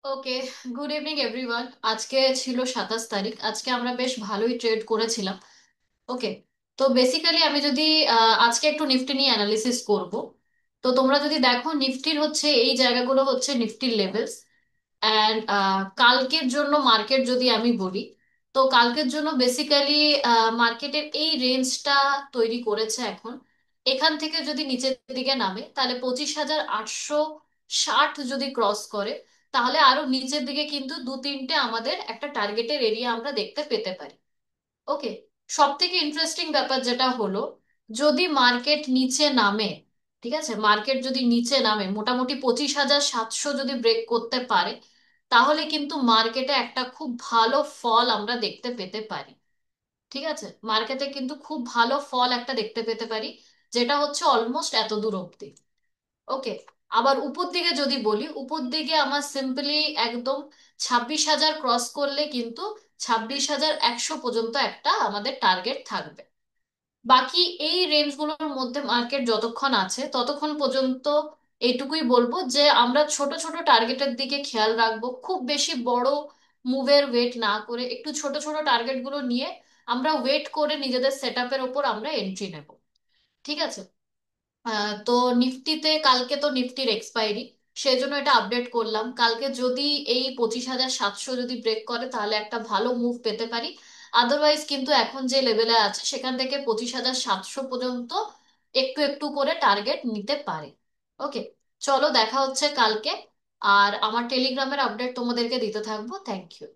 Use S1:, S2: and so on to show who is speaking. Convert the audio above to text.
S1: ওকে। Good evening everyone. আজকে ছিল 27 তারিখ। আজকে আমরা বেশ ভালোই ট্রেড করেছিলাম। ওকে। তো বেসিক্যালি আমি যদি আজকে একটু নিফটি নিয়ে অ্যানালিসিস করব। তো তোমরা যদি দেখো নিফটির হচ্ছে এই জায়গাগুলো হচ্ছে নিফটির লেভেলস। অ্যান্ড কালকের জন্য মার্কেট যদি আমি বলি, তো কালকের জন্য বেসিক্যালি মার্কেটের এই রেঞ্জটা তৈরি করেছে এখন। এখান থেকে যদি নিচের দিকে নামে তাহলে 25,860 যদি ক্রস করে, তাহলে আরো নিচের দিকে কিন্তু দু তিনটে আমাদের একটা টার্গেটের এরিয়া আমরা দেখতে পেতে পারি। ওকে। সব থেকে ইন্টারেস্টিং ব্যাপার যেটা হলো, যদি মার্কেট নিচে নামে, ঠিক আছে, মার্কেট যদি নিচে নামে মোটামুটি 25,700 যদি ব্রেক করতে পারে, তাহলে কিন্তু মার্কেটে একটা খুব ভালো ফল আমরা দেখতে পেতে পারি। ঠিক আছে, মার্কেটে কিন্তু খুব ভালো ফল একটা দেখতে পেতে পারি, যেটা হচ্ছে অলমোস্ট এত দূর অব্দি। ওকে। আবার উপর দিকে যদি বলি, উপর দিকে আমার সিম্পলি একদম 26,000 ক্রস করলে কিন্তু 26,100 পর্যন্ত একটা আমাদের টার্গেট থাকবে। বাকি এই রেঞ্জগুলোর মধ্যে মার্কেট যতক্ষণ আছে ততক্ষণ পর্যন্ত এইটুকুই বলবো যে আমরা ছোট ছোট টার্গেটের দিকে খেয়াল রাখবো, খুব বেশি বড় মুভের ওয়েট না করে একটু ছোট ছোট টার্গেটগুলো নিয়ে আমরা ওয়েট করে নিজেদের সেট আপের ওপর আমরা এন্ট্রি নেব। ঠিক আছে। তো নিফটিতে কালকে তো নিফটির এক্সপায়ারি, সেই জন্য এটা আপডেট করলাম। কালকে যদি এই 25,700 যদি ব্রেক করে তাহলে একটা ভালো মুভ পেতে পারি। আদারওয়াইজ কিন্তু এখন যে লেভেলে আছে সেখান থেকে 25,700 পর্যন্ত একটু একটু করে টার্গেট নিতে পারে। ওকে। চলো দেখা হচ্ছে কালকে। আর আমার টেলিগ্রামের আপডেট তোমাদেরকে দিতে থাকবো। Thank you.